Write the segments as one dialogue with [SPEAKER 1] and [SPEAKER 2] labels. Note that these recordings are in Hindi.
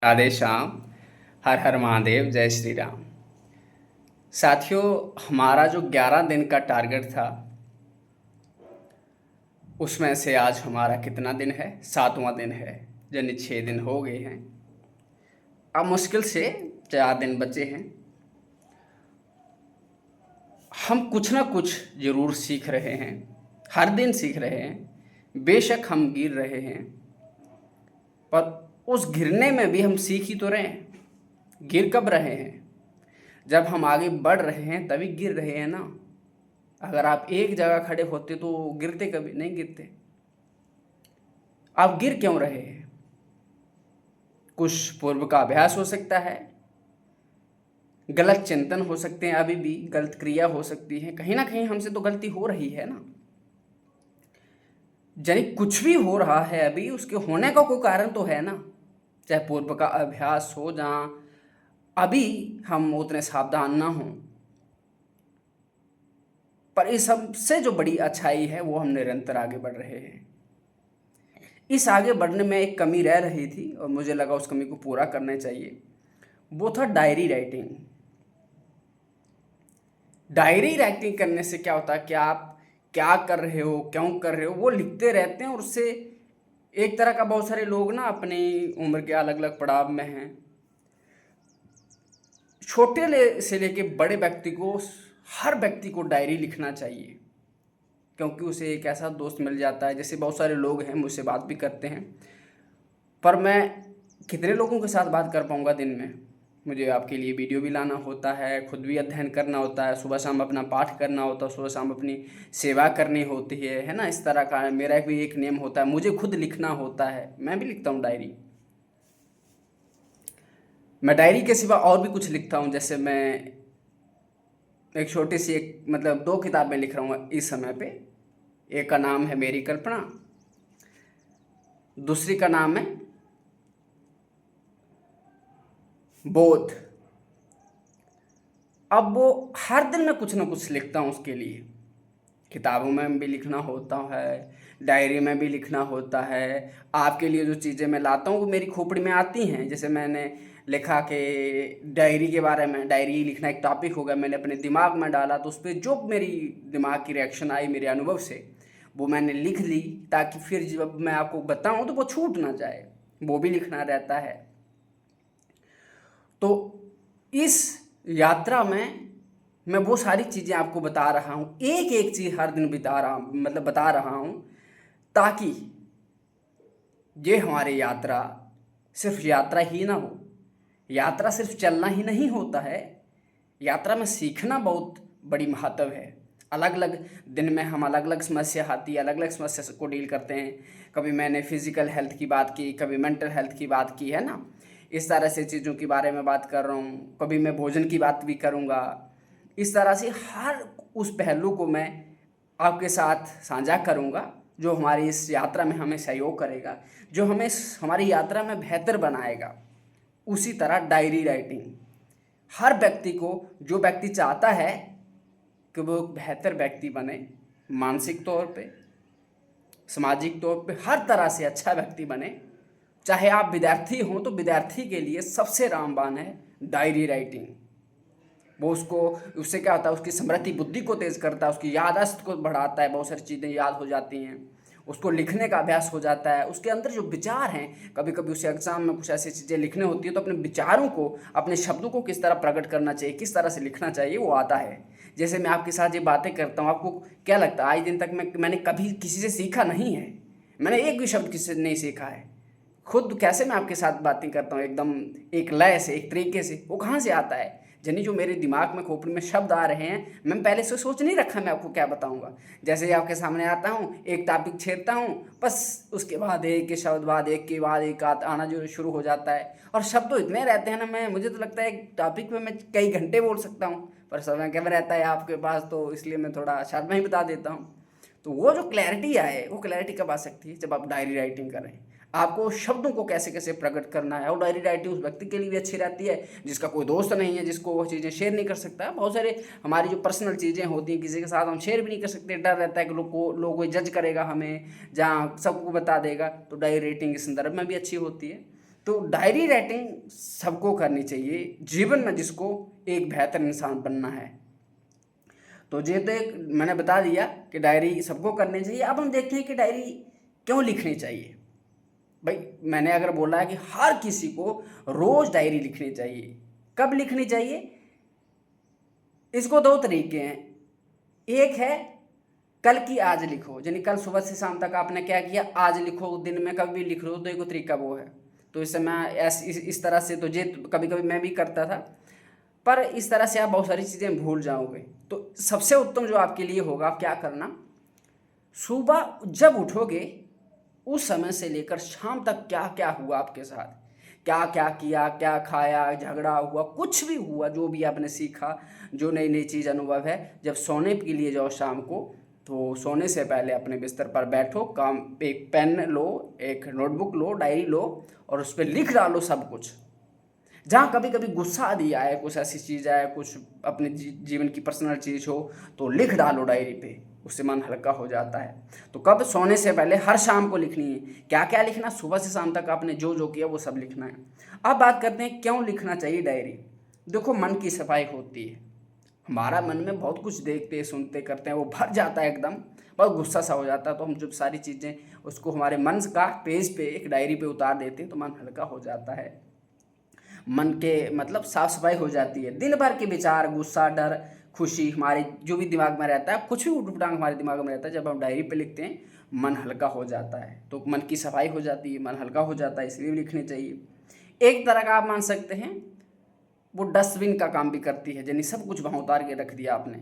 [SPEAKER 1] राधे श्याम। हर हर महादेव। जय श्री राम। साथियों, हमारा जो 11 दिन का टारगेट था उसमें से आज हमारा कितना दिन है? 7वां दिन है। यानी 6 दिन हो गए हैं। अब मुश्किल से 4 दिन बचे हैं। हम कुछ ना कुछ ज़रूर सीख रहे हैं। हर दिन सीख रहे हैं। बेशक हम गिर रहे हैं, पर उस गिरने में भी हम सीख ही तो रहे हैं। गिर कब रहे हैं? जब हम आगे बढ़ रहे हैं तभी गिर रहे हैं ना। अगर आप एक जगह खड़े होते तो गिरते कभी नहीं गिरते। आप गिर क्यों रहे हैं? कुछ पूर्व का अभ्यास हो सकता है, गलत चिंतन हो सकते हैं, अभी भी गलत क्रिया हो सकती है। कहीं ना कहीं हमसे तो गलती हो रही है ना। यानी कुछ भी हो रहा है अभी, उसके होने का कोई कारण तो है ना। चाहे पूर्व का अभ्यास हो, जहाँ अभी हम उतने सावधान ना हों, पर इस सबसे जो बड़ी अच्छाई है वो हम निरंतर आगे बढ़ रहे हैं। इस आगे बढ़ने में एक कमी रह रही थी और मुझे लगा उस कमी को पूरा करना चाहिए। वो था डायरी राइटिंग। डायरी राइटिंग करने से क्या होता है कि आप क्या कर रहे हो, क्यों कर रहे हो, वो लिखते रहते हैं। और उससे एक तरह का, बहुत सारे लोग ना अपनी उम्र के अलग अलग पड़ाव में हैं। से लेके बड़े व्यक्ति को, हर व्यक्ति को डायरी लिखना चाहिए, क्योंकि उसे एक ऐसा दोस्त मिल जाता है। जैसे बहुत सारे लोग हैं, मुझसे बात भी करते हैं, पर मैं कितने लोगों के साथ बात कर पाऊँगा दिन में। मुझे आपके लिए वीडियो भी लाना होता है, खुद भी अध्ययन करना होता है, सुबह शाम अपना पाठ करना होता है, सुबह शाम अपनी सेवा करनी होती है ना। इस तरह का मेरा भी एक नियम होता है। मुझे खुद लिखना होता है, मैं भी लिखता हूँ डायरी। मैं डायरी के सिवा और भी कुछ लिखता हूँ। जैसे मैं एक छोटी सी, एक मतलब 2 किताबें लिख रहा हूँ इस समय पे। एक का नाम है मेरी कल्पना, दूसरी का नाम है बोध। अब वो हर दिन मैं कुछ ना कुछ लिखता हूँ उसके लिए। किताबों में भी लिखना होता है, डायरी में भी लिखना होता है। आपके लिए जो चीज़ें मैं लाता हूँ वो मेरी खोपड़ी में आती हैं। जैसे मैंने लिखा कि डायरी के बारे में, डायरी लिखना एक टॉपिक होगा, मैंने अपने दिमाग में डाला तो उस पर जो मेरी दिमाग की रिएक्शन आई मेरे अनुभव से, वो मैंने लिख ली, ताकि फिर जब मैं आपको बताऊँ तो वो छूट ना जाए। वो भी लिखना रहता है। तो इस यात्रा में मैं वो सारी चीज़ें आपको बता रहा हूँ, एक एक चीज़ हर दिन बता रहा हूँ, ताकि ये हमारी यात्रा सिर्फ यात्रा ही ना हो। यात्रा सिर्फ चलना ही नहीं होता है। यात्रा में सीखना बहुत बड़ी महत्व है। अलग अलग दिन में हम अलग अलग समस्या आती है, अलग अलग समस्या को डील करते हैं। कभी मैंने फिजिकल हेल्थ की बात की, कभी मेंटल हेल्थ की बात की, है ना। इस तरह से चीज़ों के बारे में बात कर रहा हूँ। कभी मैं भोजन की बात भी करूँगा। इस तरह से हर उस पहलू को मैं आपके साथ साझा करूँगा, जो हमारी इस यात्रा में हमें सहयोग करेगा, जो हमें हमारी यात्रा में बेहतर बनाएगा। उसी तरह डायरी राइटिंग हर व्यक्ति को, जो व्यक्ति चाहता है कि वो एक बेहतर व्यक्ति बने, मानसिक तौर पे, सामाजिक तौर पे, हर तरह से अच्छा व्यक्ति बने, चाहे आप विद्यार्थी हों, तो विद्यार्थी के लिए सबसे रामबाण है डायरी राइटिंग। वो उसको, उससे क्या होता है, उसकी स्मृति बुद्धि को तेज़ करता है, उसकी याददाश्त को बढ़ाता है, बहुत सारी चीज़ें याद हो जाती हैं, उसको लिखने का अभ्यास हो जाता है। उसके अंदर जो विचार हैं, कभी कभी उसे एग्जाम में कुछ ऐसी चीज़ें लिखने होती है, तो अपने विचारों को, अपने शब्दों को किस तरह प्रकट करना चाहिए, किस तरह से लिखना चाहिए, वो आता है। जैसे मैं आपके साथ ये बातें करता हूँ, आपको क्या लगता है आज दिन तक मैंने कभी किसी से सीखा नहीं है। मैंने एक भी शब्द किसी से नहीं सीखा है। खुद कैसे मैं आपके साथ बातें करता हूँ एकदम एक लय से, एक तरीके से, वो कहाँ से आता है? यानी जो मेरे दिमाग में, खोपड़ी में शब्द आ रहे हैं, मैं पहले से सोच नहीं रखा मैं आपको क्या बताऊंगा। जैसे ही आपके सामने आता हूँ, एक टॉपिक छेड़ता हूँ, बस उसके बाद एक के शब्द बाद एक के बाद एक आना जो शुरू हो जाता है। और शब्द तो इतने रहते हैं ना, मुझे तो लगता है एक टॉपिक में मैं कई घंटे बोल सकता हूँ, पर समय कम रहता है आपके पास, तो इसलिए मैं थोड़ा शॉर्ट में ही बता देता हूँ। तो वो जो क्लैरिटी आए, वो क्लैरिटी कब आ सकती है? जब आप डायरी राइटिंग करें। आपको शब्दों को कैसे कैसे प्रकट करना है, और डायरी राइटिंग उस व्यक्ति के लिए भी अच्छी रहती है जिसका कोई दोस्त नहीं है, जिसको वो चीज़ें शेयर नहीं कर सकता। बहुत सारे हमारी जो पर्सनल चीज़ें होती हैं, किसी के साथ हम शेयर भी नहीं कर सकते, डर रहता है कि लोग कोई जज करेगा हमें, जहाँ सबको बता देगा। तो डायरी राइटिंग इस संदर्भ में भी अच्छी होती है। तो डायरी राइटिंग सबको करनी चाहिए जीवन में, जिसको एक बेहतर इंसान बनना है। तो ये तो एक मैंने बता दिया कि डायरी सबको करनी चाहिए। अब हम देखते हैं कि डायरी क्यों लिखनी चाहिए। भाई मैंने अगर बोला है कि हर किसी को रोज डायरी लिखनी चाहिए, कब लिखनी चाहिए? इसको दो तरीके हैं। एक है कल की आज लिखो, यानी कल सुबह से शाम तक आपने क्या किया, आज लिखो, दिन में कभी भी लिख लो, तो एक तरीका वो है। तो इस समय इस तरह से तो ये कभी कभी मैं भी करता था, पर इस तरह से आप बहुत सारी चीज़ें भूल जाओगे। तो सबसे उत्तम जो आपके लिए होगा, आप क्या करना, सुबह जब उठोगे उस समय से लेकर शाम तक क्या क्या हुआ आपके साथ, क्या क्या किया, क्या खाया, झगड़ा हुआ, कुछ भी हुआ, जो भी आपने सीखा, जो नई नई चीज़ अनुभव है, जब सोने के लिए जाओ शाम को, तो सोने से पहले अपने बिस्तर पर बैठो, काम एक पेन लो, एक नोटबुक लो, डायरी लो, और उस पर लिख डालो सब कुछ। जहाँ कभी कभी गुस्सा आदि आए, कुछ ऐसी चीज़ आए, कुछ अपने जीवन की पर्सनल चीज़ हो, तो लिख डालो डायरी पे, उससे मन हल्का हो जाता है। तो कब? सोने से पहले हर शाम को लिखनी है। क्या क्या लिखना? सुबह से शाम तक आपने जो जो किया वो सब लिखना है। अब बात करते हैं क्यों लिखना चाहिए डायरी। देखो, मन की सफाई होती है। हमारा मन में बहुत कुछ देखते सुनते करते हैं, वो भर जाता है एकदम, बहुत गुस्सा सा हो जाता है। तो हम जब सारी चीज़ें उसको हमारे मन का पेज पे एक डायरी पे उतार देते हैं, तो मन हल्का हो जाता है, मन के मतलब साफ सफाई हो जाती है। दिन भर के विचार, गुस्सा, डर, खुशी, हमारे जो भी दिमाग में रहता है, कुछ भी उठपटांग हमारे दिमाग में रहता है, जब हम डायरी पे लिखते हैं मन हल्का हो जाता है। तो मन की सफाई हो जाती है, मन हल्का हो जाता है, इसलिए लिखनी चाहिए। एक तरह का आप मान सकते हैं वो डस्टबिन का काम भी करती है, यानी सब कुछ वहाँ उतार के रख दिया आपने,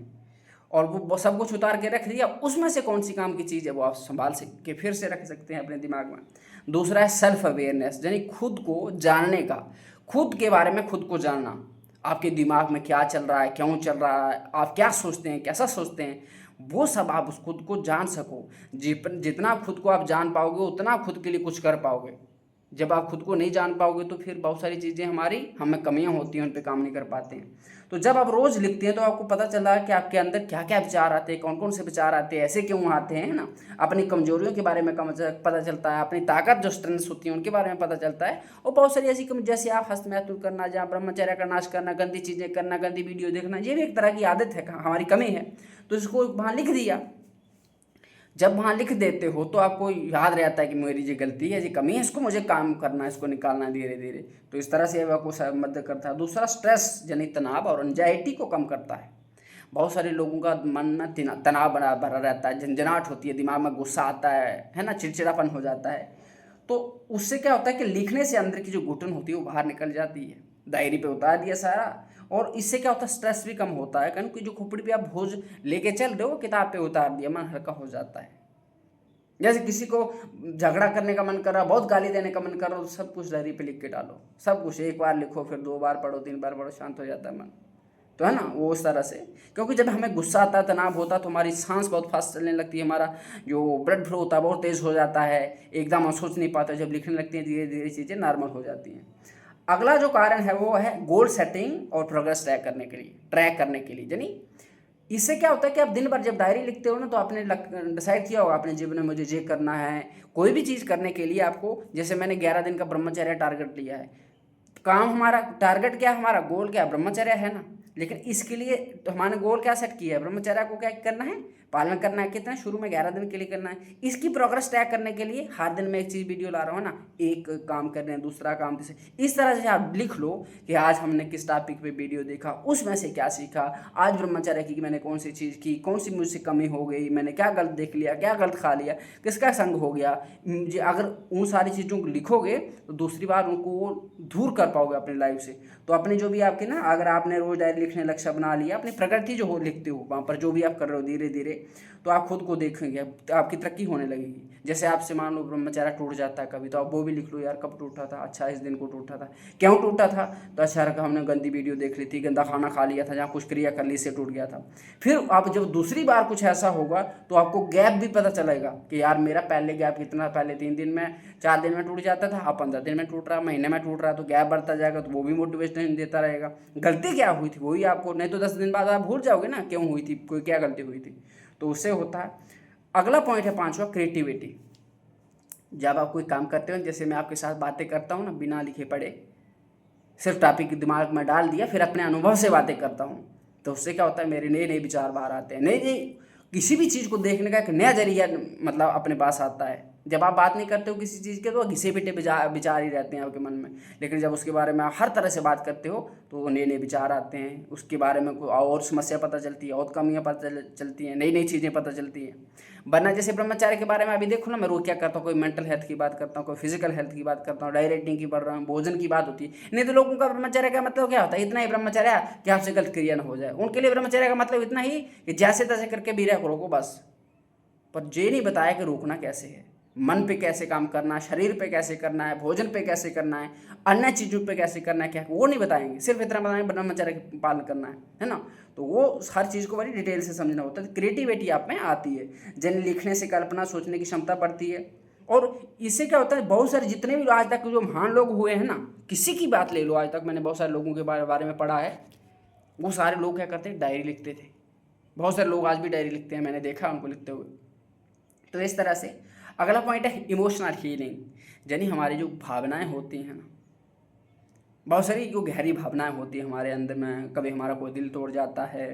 [SPEAKER 1] और वो सब कुछ उतार के रख दिया, उसमें से कौन सी काम की चीज़ है वो आप संभाल के फिर से रख सकते हैं अपने दिमाग में। दूसरा है सेल्फ अवेयरनेस, यानी खुद को जानने का, खुद के बारे में खुद को जानना, आपके दिमाग में क्या चल रहा है, क्यों चल रहा है, आप क्या सोचते हैं, कैसा सोचते हैं, वो सब आप उस खुद को जान सको। जितना खुद को आप जान पाओगे उतना खुद के लिए कुछ कर पाओगे। जब आप खुद को नहीं जान पाओगे तो फिर बहुत सारी चीज़ें हमें कमियां होती हैं, उन पे काम नहीं कर पाते हैं। तो जब आप रोज़ लिखते हैं तो आपको पता चल रहा है कि आपके अंदर क्या क्या विचार आते हैं, कौन कौन से विचार आते हैं, ऐसे क्यों आते हैं, ना। अपनी कमजोरियों के बारे में पता चलता है, अपनी ताकत जो स्ट्रेंथ्स होती हैं उनके बारे में पता चलता है। और बहुत सारी ऐसी जैसे आप हस्तमैथुन करना, जहाँ ब्रह्मचर्य का नाश करना, गंदी चीज़ें करना, गंदी वीडियो देखना, ये भी एक तरह की आदत है, हमारी कमी है। तो इसको वहाँ लिख दिया। जब वहाँ लिख देते हो तो आपको याद रहता है कि मेरी ये गलती है, ये कमी है, इसको मुझे काम करना है, इसको निकालना है धीरे धीरे। तो इस तरह से आपको मदद करता है। दूसरा, स्ट्रेस यानी तनाव और एंजाइटी को कम करता है। बहुत सारे लोगों का मन में तनाव भरा रहता है, झंझनाहट होती है, दिमाग में गुस्सा आता है ना, चिड़चिड़ापन हो जाता है। तो उससे क्या होता है कि लिखने से अंदर की जो घुटन होती है वो बाहर निकल जाती है, डायरी पे उतार दिया सारा। और इससे क्या होता है, स्ट्रेस भी कम होता है, क्योंकि जो खोपड़ी पे आप बोझ लेके चल रहे हो किताब पे उतार दिया, मन हल्का हो जाता है। जैसे किसी को झगड़ा करने का मन कर रहा, बहुत गाली देने का मन कर रहा, तो सब कुछ डायरी पे लिख के डालो, सब कुछ एक बार लिखो, फिर 2 बार पढ़ो, 3 बार पढ़ो, शांत हो जाता है मन। तो है ना, वो उस तरह से। क्योंकि जब हमें गुस्सा आता है, तनाव होता है, तो हमारी सांस बहुत फास्ट चलने लगती है, हमारा जो ब्लड फ्लो होता है बहुत तेज़ हो जाता है, एकदम हम सोच नहीं पाते। जब लिखने लगते हैं धीरे धीरे चीज़ें नॉर्मल हो जाती हैं। अगला जो कारण है वो है गोल सेटिंग और प्रोग्रेस ट्रैक करने के लिए। यानी इससे क्या होता है कि आप दिन भर जब डायरी लिखते हो ना, तो आपने डिसाइड किया होगा अपने जीवन में मुझे ये करना है। कोई भी चीज़ करने के लिए आपको, जैसे मैंने 11 दिन का ब्रह्मचर्य टारगेट लिया है, काम हमारा टारगेट क्या है, हमारा गोल क्या है, ब्रह्मचर्य है ना। लेकिन इसके लिए तो हमारे गोल क्या सेट किया है, ब्रह्मचर्य को क्या करना है, पालन करना है। कितना? शुरू में 11 दिन के लिए करना है। इसकी प्रोग्रेस ट्रैक करने के लिए हर दिन मैं एक चीज़ वीडियो ला रहा हूँ ना, एक काम कर रहे हैं, दूसरा काम जैसे, इस तरह से आप लिख लो कि आज हमने किस टॉपिक पे वीडियो देखा, उसमें से क्या सीखा, आज ब्रह्मचर्य की मैंने कौन सी चीज़ की, कौन सी मुझसे कमी हो गई, मैंने क्या गलत देख लिया, क्या गलत खा लिया, किसका संग हो गया मुझे। अगर उन सारी चीज़ों को लिखोगे तो दूसरी बार उनको दूर कर पाओगे अपनी लाइफ से। तो अपने जो भी आपके ना, अगर आपने रोज डायरी लिखने लक्ष्य बना लिया, अपनी प्रकृति जो हो लिखते हो वहाँ पर जो भी आप कर रहे हो धीरे धीरे, तो आप खुद को देखेंगे, आपकी तरक्की होने लगेगी। जैसे आपसे मान लो ब्रह्मचर्य टूट जाता है कभी, तो आप वो भी लिख लो, यार कब टूटा था, अच्छा इस दिन को टूटा था, क्यों टूटा था, तो अच्छा रखा हमने गंदी वीडियो देख ली थी, गंदा खाना खा लिया था, जहाँ कुछ क्रिया कर ली इससे टूट गया था। फिर आप जब दूसरी बार कुछ ऐसा होगा तो आपको गैप भी पता चलेगा कि यार मेरा पहले गैप कितना, पहले 3 दिन में, 4 दिन में टूट जाता था, अब 15 दिन में टूट रहा, महीने में टूट रहा, तो गैप बढ़ता जाएगा, तो वो भी मोटिवेशन देता रहेगा। गलती क्या हुई थी वही आपको, नहीं तो 10 दिन बाद आप भूल जाओगे ना क्यों हुई थी, कोई क्या गलती हुई थी। तो उससे होता है। अगला पॉइंट है 5वां, क्रिएटिविटी। जब आप कोई काम करते हो, जैसे मैं आपके साथ बातें करता हूँ ना, बिना लिखे पढ़े सिर्फ टॉपिक दिमाग में डाल दिया, फिर अपने अनुभव से बातें करता हूँ, तो उससे क्या होता है, मेरे नए नए विचार बाहर आते हैं, नए नए किसी भी चीज़ को देखने का एक नया जरिया मतलब अपने पास आता है। जब आप बात नहीं करते हो किसी चीज़ के तो घिसे पिटे विचार ही रहते हैं आपके मन में, लेकिन जब उसके बारे में आप हर तरह से बात करते हो तो नए नए विचार आते हैं, उसके बारे में कोई और समस्या पता चलती है, और कमियाँ पता चलती हैं, नई नई चीज़ें पता चलती हैं। वरना जैसे ब्रह्मचार्य के बारे में अभी देखो ना, मैं रोज क्या करता हूँ, कोई मेंटल हेल्थ की बात करता हूँ, कोई फिजिकल हेल्थ की बात करता हूँ, डायरेक्टिंग की पढ़ रहा हूँ, भोजन की बात होती है। नहीं तो लोगों का ब्रह्मचर्य का मतलब क्या होता है, इतना ही ब्रह्मचर्य कि आपसे गलत क्रिया न हो जाए। उनके लिए ब्रह्मचर्य का मतलब इतना ही कि जैसे तैसे करके बीरा को रोको बस। पर ये नहीं बताया कि रोकना कैसे है, मन पे कैसे काम करना है, शरीर पे कैसे करना है, भोजन पे कैसे करना है, अन्य चीज़ों पे कैसे करना है, क्या वो नहीं बताएंगे, सिर्फ इतना बताएंगे ब्रह्मचर्य का पालन करना है ना। तो वो हर चीज़ को बड़ी डिटेल से समझना होता है। क्रिएटिविटी आप में आती है, जन लिखने से कल्पना सोचने की क्षमता बढ़ती है। और इससे क्या होता है, बहुत सारे जितने भी आज तक जो महान लोग हुए हैं ना, किसी की बात ले लो, आज तक मैंने बहुत सारे लोगों के बारे में पढ़ा है, वो सारे लोग क्या करते हैं, डायरी लिखते थे। बहुत सारे लोग आज भी डायरी लिखते हैं, मैंने देखा उनको लिखते हुए। तो इस तरह से अगला पॉइंट है इमोशनल हीलिंग, यानी हमारी जो भावनाएं होती हैं ना, बहुत सारी जो गहरी भावनाएं होती हैं हमारे अंदर में। कभी हमारा कोई दिल तोड़ जाता है,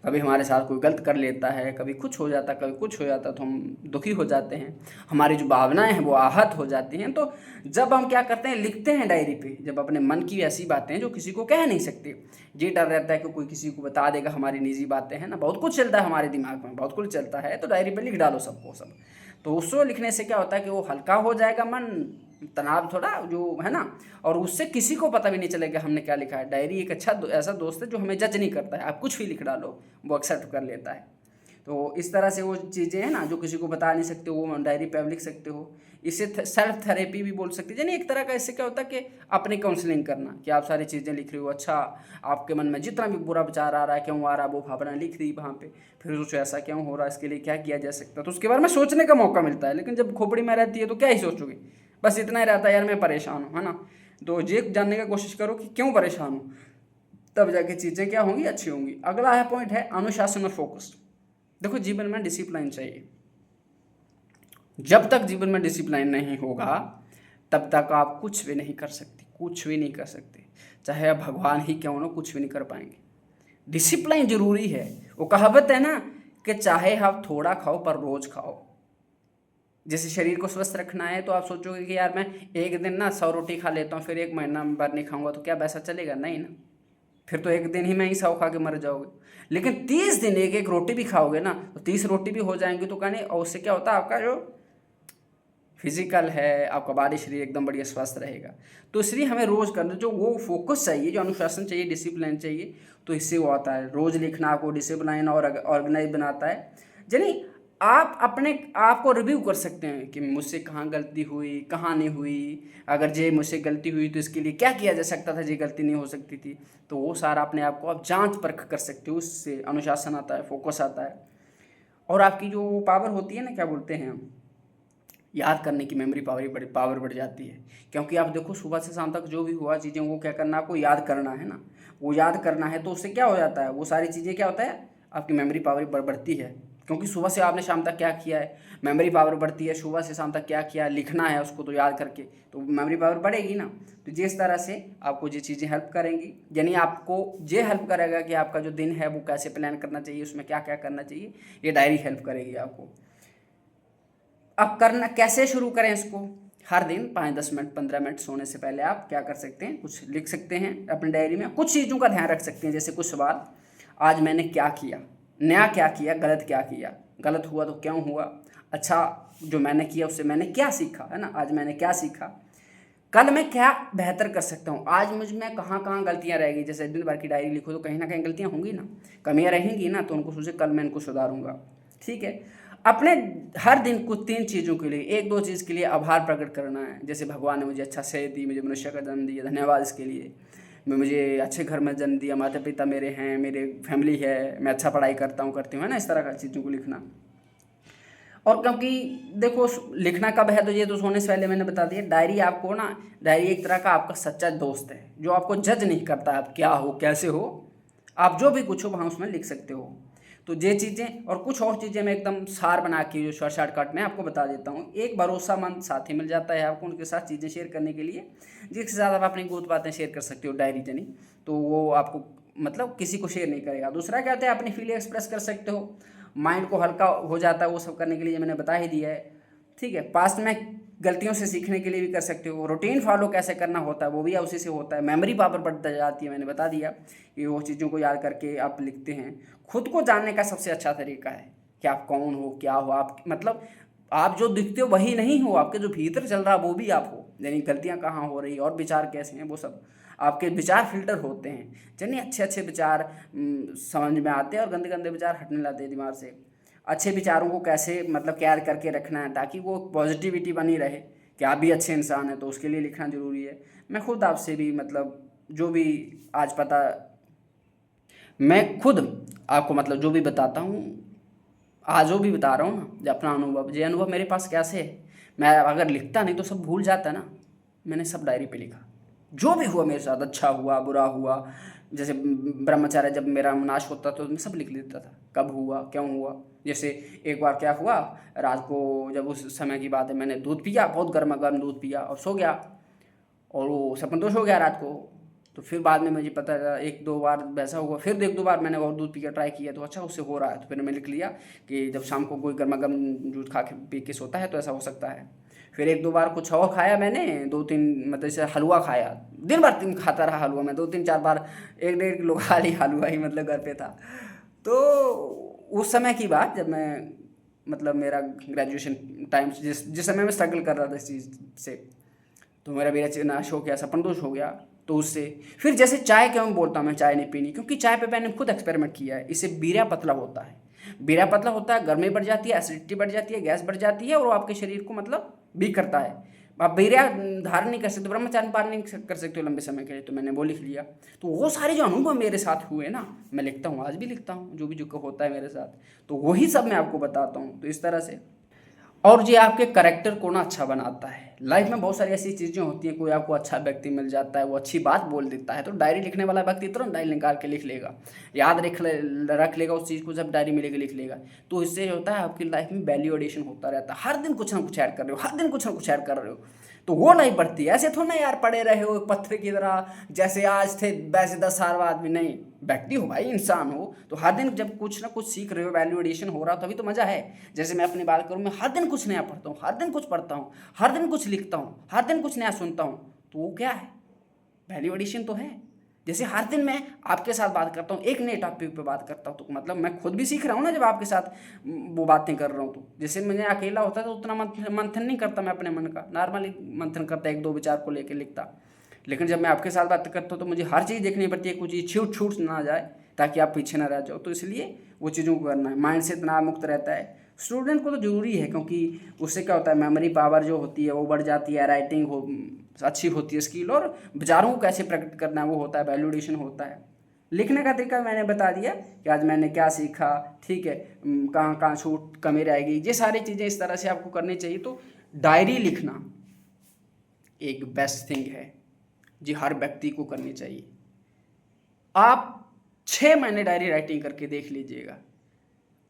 [SPEAKER 1] कभी हमारे साथ कोई गलत कर लेता है, कभी कुछ हो जाता है, कभी कुछ हो जाता है, तो हम दुखी हो जाते हैं, हमारी जो भावनाएं हैं वो आहत हो जाती हैं। तो जब हम क्या करते हैं, लिखते हैं डायरी पे, जब अपने मन की ऐसी बातें जो किसी को कह नहीं सकते, ये डर रहता है कि कोई किसी को बता देगा हमारी निजी बातें हैं ना, बहुत कुछ चलता है हमारे दिमाग में, बहुत कुछ चलता है, तो डायरी पे लिख डालो सबको सब। तो उसको लिखने से क्या होता है कि वो हल्का हो जाएगा मन, तनाव थोड़ा जो है ना, और उससे किसी को पता भी नहीं चलेगा हमने क्या लिखा है। डायरी एक अच्छा ऐसा दोस्त है जो हमें जज नहीं करता है, आप कुछ भी लिख डालो वो एक्सेप्ट कर लेता है। तो इस तरह से वो चीज़ें हैं ना जो किसी को बता नहीं सकते, वो डायरी पे आप लिख सकते हो। इसे सेल्फ थेरेपी भी बोल सकते हैं, यानी एक तरह का इससे क्या होता है कि अपनी काउंसलिंग करना, कि आप सारी चीज़ें लिख रहे हो, अच्छा आपके मन में जितना भी बुरा विचार आ रहा है, क्यों आ रहा है, वो भावना लिख रही वहाँ पे, फिर सोचो ऐसा क्यों हो रहा है, इसके लिए क्या किया जा सकता है, तो उसके बारे में सोचने का मौका मिलता है। लेकिन जब खोपड़ी में रहती है तो क्या ही सोचोगे, बस इतना ही रहता है यार मैं परेशान हूँ, है ना। तो ये जानने की कोशिश करो कि क्यों परेशान हूँ, तब जाके चीज़ें क्या होंगी, अच्छी होंगी। अगला है पॉइंट है अनुशासन और फोकस। देखो जीवन में डिसिप्लिन चाहिए, जब तक जीवन में डिसिप्लिन नहीं होगा तब तक आप कुछ भी नहीं कर सकते, कुछ भी नहीं कर सकते, चाहे आप भगवान ही क्यों ना, कुछ भी नहीं कर पाएंगे। डिसिप्लिन जरूरी है। वो कहावत है ना कि चाहे आप थोड़ा खाओ पर रोज खाओ। जैसे शरीर को स्वस्थ रखना है तो आप सोचोगे कि यार मैं एक दिन ना 100 रोटी खा लेता हूँ, फिर एक महीना भर नहीं खाऊंगा, तो क्या वैसा चलेगा, नहीं ना, फिर तो एक दिन ही में ही 100 खा के मर जाओगे। लेकिन 30 दिन एक एक रोटी भी खाओगे ना, तो 30 रोटी भी हो जाएंगी, तो कहने, और उससे क्या होता है, आपका जो फिजिकल है, आपका बॉडी शरीर एकदम बढ़िया स्वस्थ रहेगा। तो इसलिए हमें रोज़ करना, जो वो फोकस चाहिए, जो अनुशासन चाहिए, डिसिप्लिन चाहिए, तो इससे वो आता है। रोज़ लिखना आपको डिसिप्लिन और ऑर्गेनाइज बनाता है। यानी आप अपने आप को रिव्यू कर सकते हैं कि मुझसे कहाँ गलती हुई, कहाँ नहीं हुई, अगर ये मुझसे गलती हुई तो इसके लिए क्या किया जा सकता था, ये गलती नहीं हो सकती थी। तो वो सारा अपने आप को आप जांच परख कर सकते हो, उससे अनुशासन आता है, फोकस आता है। और आपकी जो पावर होती है ना, क्या बोलते हैं, याद करने की मेमोरी पावर बढ़ जाती है। क्योंकि आप देखो सुबह से शाम तक जो भी हुआ चीज़ें, वो क्या करना, आपको याद करना है ना, वो याद करना है, तो उससे क्या हो जाता है, वो सारी चीज़ें क्या होता है, आपकी मेमोरी पावर बढ़ती है। क्योंकि सुबह से आपने शाम तक क्या किया है, मेमोरी पावर बढ़ती है। सुबह से शाम तक क्या किया, लिखना है उसको तो याद करके, तो मेमोरी पावर बढ़ेगी ना। तो जिस तरह से आपको ये चीज़ें हेल्प करेंगी, यानी आपको ये हेल्प करेगा कि आपका जो दिन है वो कैसे प्लान करना चाहिए, उसमें क्या क्या करना चाहिए, ये डायरी हेल्प करेगी आपको। अब करना कैसे शुरू करें इसको, हर दिन 5-10 मिनट 15 मिनट सोने से पहले आप क्या कर सकते हैं, कुछ लिख सकते हैं अपनी डायरी में, कुछ चीज़ों का ध्यान रख सकते हैं। जैसे कुछ सवाल, आज मैंने क्या किया, नया क्या किया, गलत क्या किया, गलत हुआ तो क्यों हुआ, अच्छा जो मैंने किया उससे मैंने क्या सीखा, है ना, आज मैंने क्या सीखा, कल मैं क्या बेहतर कर सकता हूँ, आज मुझ में कहाँ कहाँ गलतियाँ रहेगी। जैसे दिन भर की डायरी लिखो तो कहीं ना कहीं गलतियाँ होंगी ना, कमियाँ रहेंगी ना, तो उनको सोचे कल मैं इनको सुधारूंगा। ठीक है, अपने हर दिन कुछ 3 चीज़ों के लिए, 1-2 चीज़ के लिए आभार प्रकट करना है। जैसे भगवान ने मुझे अच्छा सेहत दी, मुझे मनुष्य का जन्म दिया, धन्यवाद इसके लिए। मुझे अच्छे घर में जन्म दिया, माता पिता मेरे हैं, मेरे फैमिली है, मैं अच्छा पढ़ाई करता हूँ, करती हूँ, है ना, इस तरह का चीज़ों को लिखना। और क्योंकि देखो लिखना कब है, तो ये तो सोने से पहले मैंने बता दिया। डायरी आपको ना, डायरी एक तरह का आपका सच्चा दोस्त है, जो आपको जज नहीं करता आप क्या हो कैसे हो, आप जो भी कुछ हो वहाँ उसमें लिख सकते हो। तो ये चीज़ें और कुछ और चीज़ें मैं एकदम सार बना के जो शॉर्टकट में आपको बता देता हूँ। एक भरोसामंद साथी मिल जाता है आपको उनके साथ चीज़ें शेयर करने के लिए, जिसके साथ आप अपनी गुप्त बातें शेयर कर सकते हो डायरी जनी, तो वो आपको मतलब किसी को शेयर नहीं करेगा। दूसरा क्या होता है, अपनी फीलिंग एक्सप्रेस कर सकते हो, माइंड को हल्का हो जाता है वो सब करने के लिए, मैंने बता ही दिया है। ठीक है, पास्ट में गलतियों से सीखने के लिए भी कर सकते हो। रूटीन फॉलो कैसे करना होता है वो भी उसी से होता है। मेमोरी पावर बढ़ती जाती है, मैंने बता दिया कि वो चीज़ों को याद करके आप लिखते हैं। खुद को जानने का सबसे अच्छा तरीका है कि आप कौन हो, क्या हो, आप मतलब आप जो दिखते हो वही नहीं हो, आपके जो भीतर चल रहा है वो भी आप हो। यानी गलतियाँ कहाँ हो रही और विचार कैसे हैं, वो सब आपके विचार फिल्टर होते हैं। चलिए, अच्छे अच्छे विचार समझ में आते हैं और गंदे गंदे विचार हटने लगते हैं दिमाग से। अच्छे विचारों को कैसे मतलब कैर करके रखना है ताकि वो पॉजिटिविटी बनी रहे कि आप भी अच्छे इंसान हैं, तो उसके लिए लिखना ज़रूरी है। मैं खुद आपसे भी मतलब जो भी आज पता मैं खुद आपको मतलब जो भी बताता हूँ, आज जो भी बता रहा हूँ ना, जो अपना अनुभव, ये अनुभव मेरे पास कैसे है, मैं अगर लिखता नहीं तो सब भूल जाता ना। मैंने सब डायरी पे लिखा, जो भी हुआ मेरे साथ, अच्छा हुआ बुरा हुआ। जैसे ब्रह्मचार्य जब मेरा नाश होता तो मैं सब लिख लेता था, कब हुआ क्यों हुआ। जैसे एक बार क्या हुआ, रात को जब उस समय की बात है, मैंने दूध पिया, बहुत गर्मा गर्म दूध पिया और सो गया, और वो सपनदोष हो गया रात को। तो फिर बाद में मुझे पता चला, एक दो बार वैसा हुआ, फिर एक दो बार मैंने और दूध पी कर ट्राई किया तो अच्छा उससे हो रहा है। तो फिर मैं लिख लिया कि जब शाम को कोई गर्मा गर्म दूध खा के पी के सोता है तो ऐसा हो सकता है। फिर एक दो बार कुछ और खाया मैंने, दो तीन मतलब जैसे हलवा खाया, दिन भर दिन खाता रहा हलवा, मैं दो तीन चार बार 1-1.5 किलो खा ली हलवा ही, मतलब घर पे था। तो उस समय की बात जब मैं मतलब मेरा ग्रेजुएशन टाइम, जिस समय मैं स्ट्रगल कर रहा था इस चीज़ से, तो मेरा बेरा नाश हो गया, सपनदोष हो गया। तो उससे फिर जैसे चाय क्यों बोलता हूँ मैं चाय नहीं पीनी, क्योंकि चाय पे मैंने खुद एक्सपेरिमेंट किया है। इससे बीरा पतला होता है, बीरा पतला होता है, गर्मी बढ़ जाती है, एसिडिटी बढ़ जाती है, गैस बढ़ जाती है, और वो आपके शरीर को मतलब वीक करता है। आप बीरा धारण नहीं कर सकते, ब्रह्मचार्य पालन नहीं कर सकते हो लंबे समय के लिए, तो मैंने वो लिख लिया। तो वो सारे जो अनुभव मेरे साथ हुए ना, मैं लिखता हूँ, आज भी लिखता हूँ, जो भी जो होता है मेरे साथ, तो वही सब मैं आपको बताता हूँ। तो इस तरह से, और ये आपके करेक्टर को ना अच्छा बनाता है। लाइफ में बहुत सारी ऐसी चीज़ें होती हैं, कोई आपको अच्छा व्यक्ति मिल जाता है, वो अच्छी बात बोल देता है, तो डायरी लिखने वाला व्यक्ति तुरंत डायरी निकाल के लिख लेगा, याद रख लेगा उस चीज़ को, जब डायरी मिलेगी लिख लेगा। तो इससे होता है आपकी लाइफ में वैल्यू एडिशन होता रहता है, हर दिन कुछ ना कुछ ऐड कर रहे हो, हर दिन कुछ ना कुछ ऐड कर रहे हो, तो वो लाइफ बढ़ती है। ऐसे थोड़ा ना यार पड़े रहे हो पत्थर की तरह, जैसे आज थे वैसे 10 साल बाद भी नहीं। व्यक्ति हो भाई, इंसान हो, तो हर दिन जब कुछ ना कुछ सीख रहे हो, वैल्यू एडिशन हो रहा हो, तभी तो मज़ा है। जैसे मैं अपनी बात करूँ, मैं हर दिन कुछ नया पढ़ता हूँ, हर दिन कुछ पढ़ता हूँ, हर दिन कुछ लिखता हूँ, हर दिन कुछ नया सुनता हूँ, तो वो क्या है, वैल्यू एडिशन तो है। जैसे हर दिन मैं आपके साथ बात करता हूँ, एक नए टॉपिक पे बात करता हूँ, तो मतलब मैं खुद भी सीख रहा हूँ ना जब आपके साथ वो बातें कर रहा हूँ। तो जैसे मैं अकेला होता तो उतना मंथन नहीं करता मैं अपने मन का, नॉर्मली मंथन करता, एक दो विचार को लेकर लिखता। लेकिन जब मैं आपके साथ बात करता हूँ तो मुझे हर चीज़ देखनी पड़ती है, कुछ चीज़ छूट छूट ना जाए, ताकि आप पीछे ना रह जाओ। तो इसलिए वो चीज़ों को करना है, माइंड से तनाव मुक्त रहता है। स्टूडेंट को तो ज़रूरी है, क्योंकि उससे क्या होता है, मेमोरी पावर जो होती है वो बढ़ जाती है, राइटिंग हो अच्छी होती है स्किल, और विचारों को कैसे प्रकट करना है वो होता है, वैल्यूडेशन होता है। लिखने का तरीका मैंने बता दिया कि आज मैंने क्या सीखा, ठीक है, कहाँ कहाँ छूट कमी रहेगी, ये सारी चीज़ें इस तरह से आपको करनी चाहिए। तो डायरी लिखना एक बेस्ट थिंग है जी, हर व्यक्ति को करनी चाहिए। आप 6 महीने डायरी राइटिंग करके देख लीजिएगा,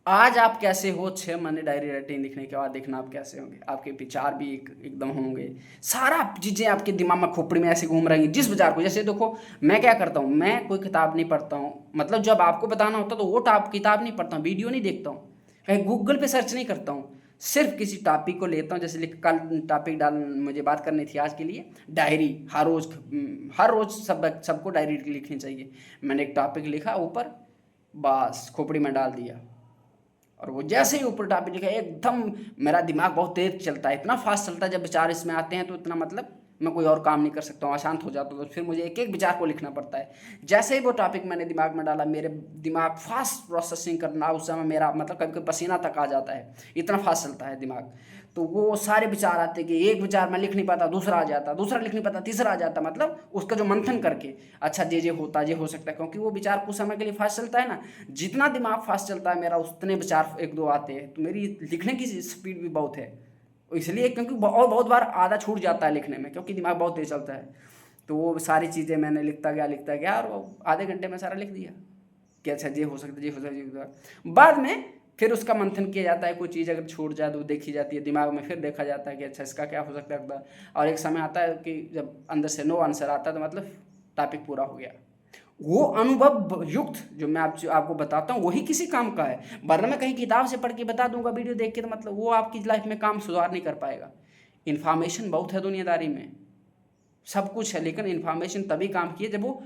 [SPEAKER 1] आज आप कैसे हो, 6 महीने डायरी राइटिंग लिखने के बाद देखना आप कैसे होंगे। आपके विचार भी एकदम होंगे, सारा चीज़ें आपके दिमाग में खोपड़ी में ऐसे घूम रही जिस विचार को। जैसे देखो, मैं क्या करता हूँ, मैं कोई किताब नहीं पढ़ता हूँ, मतलब जब आपको बताना होता तो वो किताब नहीं पढ़ता हूँ, वीडियो नहीं देखता हूँ, कहीं गूगल पे सर्च नहीं करता हूँ, सिर्फ किसी टॉपिक को लेता हूँ। जैसे कल टॉपिक मुझे बात करनी थी आज के लिए, डायरी हर रोज़ सबको डायरी लिखनी चाहिए। मैंने एक टॉपिक लिखा ऊपर, बस खोपड़ी में डाल दिया, और वो जैसे ही ऊपर टॉपिक लिखा, एकदम मेरा दिमाग बहुत तेज चलता है, इतना फास्ट चलता है, जब विचार इसमें आते हैं तो इतना मतलब मैं कोई और काम नहीं कर सकता हूँ, अशांत हो जाता हूँ। तो फिर मुझे एक एक विचार को लिखना पड़ता है। जैसे ही वो टॉपिक मैंने दिमाग में डाला, मेरे दिमाग फास्ट प्रोसेसिंग करना, उस समय मेरा मतलब कभी कभी पसीना तक आ जाता है, इतना फास्ट चलता है दिमाग। तो वो सारे विचार आते कि एक विचार मैं लिख नहीं पाता, दूसरा आ जाता, दूसरा लिख नहीं पाता, तीसरा आ जाता, मतलब उसका जो मंथन करके अच्छा जे होता, ये हो सकता है, क्योंकि वो विचार कुछ समय के लिए फास्ट चलता है ना। जितना दिमाग फास्ट चलता है मेरा, उतने विचार एक दो आते हैं। तो मेरी लिखने की स्पीड भी बहुत है, इसलिए क्योंकि और बहुत बार आधा छूट जाता है लिखने में, क्योंकि दिमाग बहुत तेज चलता है। तो वो सारी चीज़ें मैंने लिखता गया और वो आधे घंटे में सारा लिख दिया। कि अच्छा ये हो सकता है, ये हो सकता है, ये हो सकता है। बाद में फिर उसका मंथन किया जाता है, कोई चीज़ अगर छूट जाए तो देखी जाती है दिमाग में, फिर देखा जाता है कि अच्छा इसका क्या हो सकता है। और एक समय आता है कि जब अंदर से नो आंसर आता है तो मतलब टॉपिक पूरा हो गया। वो अनुभव युक्त जो मैं आपको बताता हूँ वही किसी काम का है, वरना मैं कहीं किताब से पढ़ के बता दूंगा वीडियो देख के तो मतलब वो आपकी लाइफ में काम सुधार नहीं कर पाएगा। इन्फॉर्मेशन बहुत है दुनियादारी में, सब कुछ है, लेकिन इन्फॉर्मेशन तभी काम की है जब वो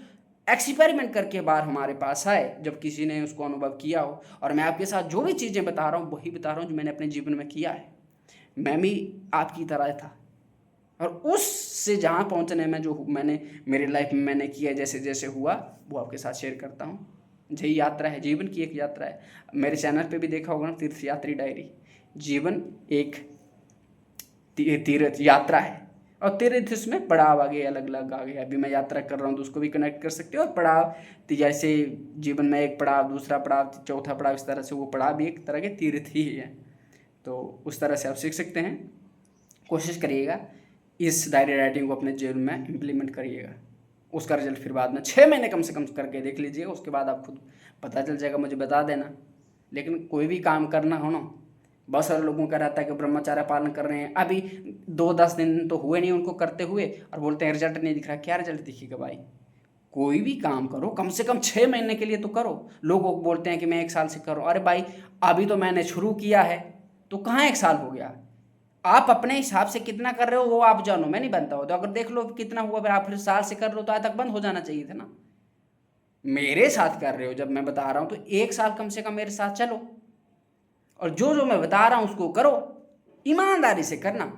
[SPEAKER 1] एक्सपेरिमेंट करके बाहर हमारे पास आए, जब किसी ने उसको अनुभव किया हो। और मैं आपके साथ जो भी चीज़ें बता रहा हूँ वही बता रहा हूँ जो मैंने अपने जीवन में किया है। मैं भी आपकी तरह था, और उससे जहाँ पहुँचने में जो मैंने मेरी लाइफ में मैंने किया, जैसे जैसे हुआ वो आपके साथ शेयर करता हूँ। यही यात्रा है, जीवन की एक यात्रा है। मेरे चैनल पे भी देखा होगा ना, तीर्थयात्री डायरी। जीवन एक तीर्थ यात्रा है, और तीर्थ इसमें पड़ाव आगे अलग अलग आ गया। अभी मैं यात्रा कर रहा हूँ तो उसको भी कनेक्ट कर सकते हो, और पड़ाव तो जैसे जीवन में एक पड़ाव, दूसरा पड़ाव, चौथा पड़ाव, इस तरह से वो पड़ाव भी एक तरह के तीर्थ ही है। तो उस तरह से आप सीख सकते हैं। कोशिश करिएगा इस डायरी राइटिंग को अपने जीवन में इम्प्लीमेंट करिएगा। उसका रिजल्ट फिर बाद में 6 महीने कम से कम करके देख लीजिएगा, उसके बाद आप खुद पता चल जाएगा, मुझे बता देना। लेकिन कोई भी काम करना हो ना, बहुत सारे लोगों का रहता है कि ब्रह्मचर्य पालन कर रहे हैं, अभी 2-10 दिन तो हुए नहीं उनको करते हुए, और बोलते हैं रिजल्ट नहीं दिख रहा। क्या रिजल्ट दिखेगा भाई? कोई भी काम करो कम से कम 6 महीने के लिए तो करो। लोग बोलते हैं कि मैं 1 साल से करूँ, अरे भाई अभी तो मैंने शुरू किया है, तो कहाँ 1 साल हो गया? आप अपने हिसाब से कितना कर रहे हो वो आप जानो, मैं नहीं बनता हो तो अगर देख लो कितना हुआ, फिर आप फिर साल से कर रहे हो तो आज तक बंद हो जाना चाहिए था ना। मेरे साथ कर रहे हो जब मैं बता रहा हूँ तो 1 साल कम से कम मेरे साथ चलो, और जो जो मैं बता रहा हूँ उसको करो, ईमानदारी से करना।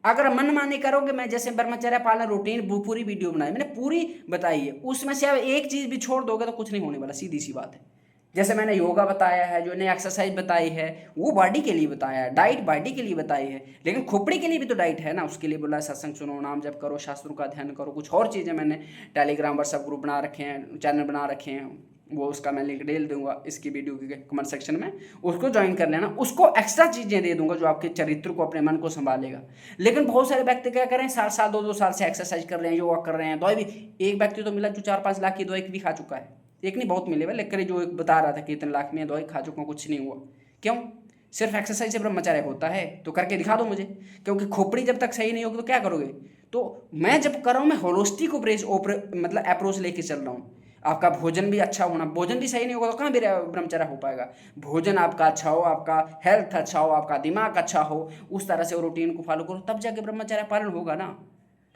[SPEAKER 1] अगर मनमानी करोगे, मैं जैसे ब्रह्मचर्य पालन रूटीन पूरी वीडियो बनाई मैंने, पूरी बताई है, उसमें से अब एक चीज़ भी छोड़ दोगे तो कुछ नहीं होने वाला, सीधी सी बात है। जैसे मैंने योगा बताया है, जो ने एक्सरसाइज बताई है वो बॉडी के लिए बताया है, डाइट बॉडी के लिए बताई है, लेकिन खोपड़ी के लिए भी तो डाइट है ना। उसके लिए बोला सत्संग सुनो, नाम जप करो, शास्त्रों का अध्ययन करो, कुछ और चीज़ें मैंने टेलीग्राम व्हाट्सएप ग्रुप बना रखे हैं, चैनल बना रखे हैं, वो उसका मैं लिंक डाल दूंगा इसकी वीडियो के कमेंट सेक्शन में, उसको ज्वाइन कर लेना। उसको एक्स्ट्रा चीज़ें दे दूंगा जो आपके चरित्र को, अपने मन को संभालेगा। लेकिन बहुत सारे व्यक्ति क्या करें, 7 साल 2-2 साल से एक्सरसाइज कर रहे हैं, योगा कर रहे हैं, दवाई भी। एक व्यक्ति तो मिला जो 4-5 लाख की दवाई भी खा चुका है, एक नहीं बहुत मिले हुए, लेकिन जो एक बता रहा था कि इतने लाख में दवाई खा चुका हूँ, कुछ नहीं हुआ। क्यों? सिर्फ एक्सरसाइज से ब्रह्मचर्य होता है? तो करके दिखा दो मुझे, क्योंकि खोपड़ी जब तक सही नहीं होगी तो क्या करोगे। तो मैं जब कर रहा हूँ, मैं होलिस्टिक मतलब अप्रोच लेके चल रहा हूँ। आपका भोजन भी अच्छा होना, भोजन भी सही नहीं होगा तो कहाँ भी ब्रह्मचर्य हो पाएगा। भोजन आपका अच्छा हो, आपका हेल्थ अच्छा हो, आपका दिमाग अच्छा हो, उस तरह से वो रूटीन को फॉलो करो, तब जाके ब्रह्मचर्य पालन होगा ना।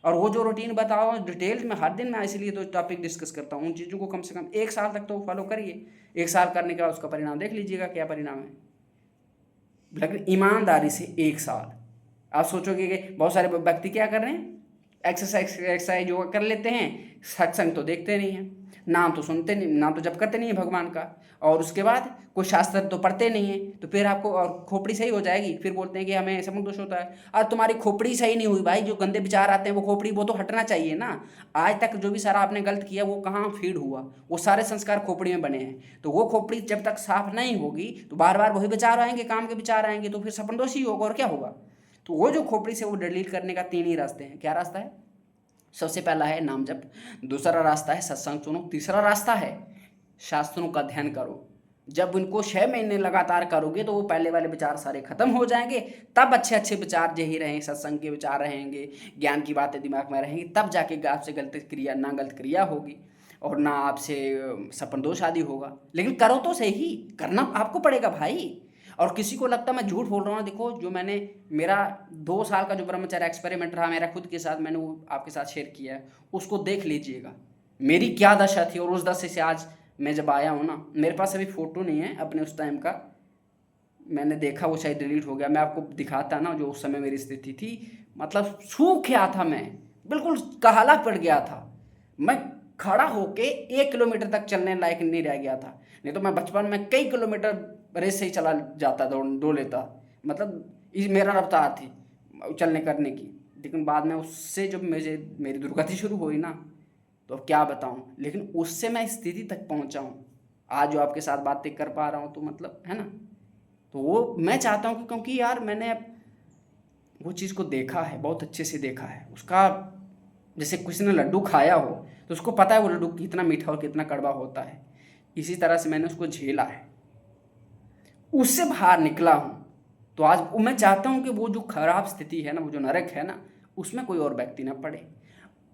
[SPEAKER 1] और वो जो रूटीन बताओ डिटेल्स में हर दिन मैं इसलिए तो टॉपिक डिस्कस करता हूँ, उन चीज़ों को कम से कम 1 साल तक तो फॉलो करिए। 1 साल करने के बाद उसका परिणाम देख लीजिएगा क्या परिणाम है। लेकिन ईमानदारी से 1 साल। आप सोचोगे कि बहुत सारे व्यक्ति क्या कर रहे हैं, एक्सरसाइज योगा कर लेते हैं, सत्संग तो देखते नहीं हैं, नाम तो सुनते नहीं, नाम तो जप करते नहीं है भगवान का, और उसके बाद कोई शास्त्र तो पढ़ते नहीं है, तो फिर आपको और खोपड़ी सही हो जाएगी, फिर बोलते हैं कि हमें समझ दोष होता है। और तुम्हारी खोपड़ी सही नहीं हुई भाई, जो गंदे विचार आते हैं वो खोपड़ी, वो तो हटना चाहिए ना। आज तक जो भी सारा आपने गलत किया वो कहाँ फीड हुआ, वो सारे संस्कार खोपड़ी में बने हैं, तो वो खोपड़ी जब तक साफ नहीं होगी तो बार बार वही विचार आएंगे, काम के विचार आएंगे, तो फिर सपन दोष ही होगा और क्या होगा। तो वो जो खोपड़ी से वो डिलीट करने का 3 ही रास्ते हैं। क्या रास्ता है? सबसे पहला है नाम जप, दूसरा रास्ता है सत्संग सुनो, तीसरा रास्ता है शास्त्रों का अध्ययन करो। जब उनको 6 महीने लगातार करोगे तो वो पहले वाले विचार सारे खत्म हो जाएंगे, तब अच्छे अच्छे विचार यही रहेंगे, सत्संग के विचार रहेंगे, ज्ञान की बातें दिमाग में रहेंगी, तब जाके आपसे गलत क्रिया ना गलत क्रिया होगी, और ना आपसे सपन दोष आदि होगा। लेकिन करो तो सही, करना आपको पड़ेगा भाई। और किसी को लगता मैं झूठ बोल रहा हूँ, देखो जो मैंने मेरा 2 साल का जो ब्रह्मचर्य एक्सपेरिमेंट रहा मेरा खुद के साथ, मैंने वो आपके साथ शेयर किया है, उसको देख लीजिएगा मेरी क्या दशा थी। और उस दशा से आज मैं जब आया हूँ ना, मेरे पास अभी फ़ोटो नहीं है अपने उस टाइम का, मैंने देखा वो शायद डिलीट हो गया, मैं आपको दिखाता ना जो उस समय मेरी स्थिति थी। मतलब सूख गया था मैं, बिल्कुल काहला पड़ गया था, मैं खड़ा होके 1 किलोमीटर तक चलने लायक नहीं रह गया था। नहीं तो मैं बचपन में कई किलोमीटर रेस से ही चला जाता, दौड़ लेता, मतलब इस मेरा रफ्तार थी चलने करने की। लेकिन बाद में उससे जब मेरी दुर्गति शुरू हुई ना, तो अब क्या बताऊं, लेकिन उससे मैं इस स्थिति तक पहुंचा हूं, आज जो आपके साथ बातें कर पा रहा हूं, तो मतलब है ना। तो वो मैं चाहता हूं कि, क्योंकि यार मैंने वो चीज़ को देखा है, बहुत अच्छे से देखा है उसका। जैसे किसी ने लड्डू खाया हो तो उसको पता है वो लड्डू कितना मीठा और कितना कड़वा होता है। इसी तरह से मैंने उसको झेला है, उससे बाहर निकला हूँ। तो आज मैं चाहता हूँ कि वो जो खराब स्थिति है ना, वो जो नरक है ना, उसमें कोई और व्यक्ति ना पड़े,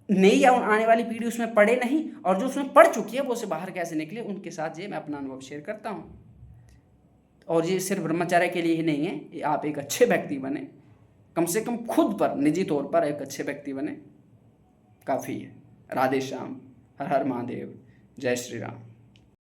[SPEAKER 1] नई या आने वाली पीढ़ी उसमें पड़े नहीं, और जो उसमें पड़ चुकी है वो उससे बाहर कैसे निकले, उनके साथ ये मैं अपना अनुभव शेयर करता हूँ। और ये सिर्फ ब्रह्मचर्य के लिए ही नहीं है, ये आप एक अच्छे व्यक्ति बने, कम से कम खुद पर निजी तौर पर एक अच्छे व्यक्ति बने, काफ़ी है। राधे श्याम, हर हर महादेव, जय श्री राम।